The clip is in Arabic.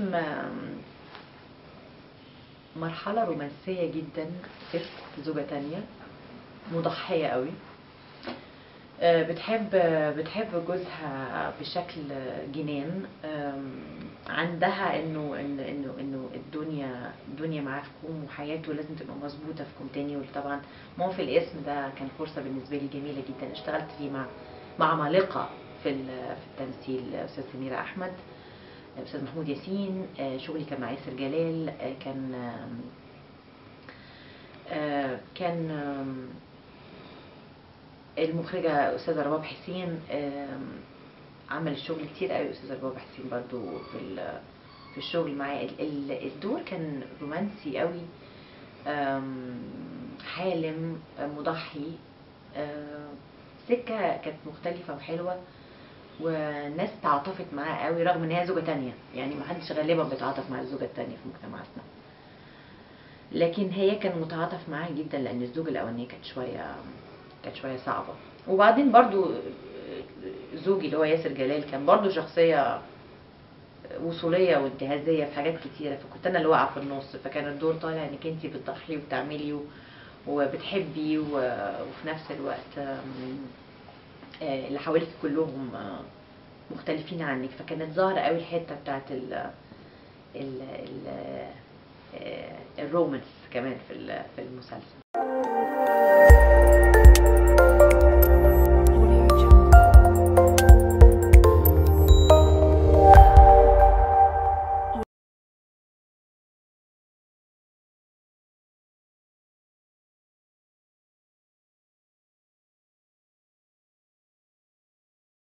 الاسم مرحلة رومانسية جدا. اسم زوجة تانية مضحية قوي، بتحب جوزها بشكل جنان. عندها انه الدنيا معاه في كوم، وحياته لازم تبقى مظبوطه في كوم تاني. وطبعا ما هو في الاسم ده كان فرصه بالنسبه لي جميله جدا. اشتغلت فيه مع عمالقه في التمثيل، استاذ سميرة احمد، استاذ محمود ياسين. شغلي كان مع ياسر جلال. كان المخرجة أستاذة رباب حسين. عمل الشغل كتير قوي أستاذة رباب حسين برضو في الشغل معايا. الدور كان رومانسي قوي، حالم، مضحي. سكة كانت مختلفة وحلوة، والناس تعاطفت معاه قوي رغم ان هي زوجة تانية. يعني محدش غالبا بيتعاطف مع الزوجة التانية في مجتمعاتنا، لكن هي كان متعاطف معاه جدا لان الزوجة الاولانية كانت شوية صعبة. وبعدين برضو زوجي اللي هو ياسر جلال كان برضو شخصية وصولية وانتهازية في حاجات كتيرة، فكنت أنا اللي واقعة في النص. فكان الدور طالع إنك أنتي بتضحي وبتعملي وبتحبي، وفي نفس الوقت اللي حواليك كلهم مختلفين عنك. فكانت ظاهرة قوي الحتة بتاعت ال الرومانس كمان في المسلسل.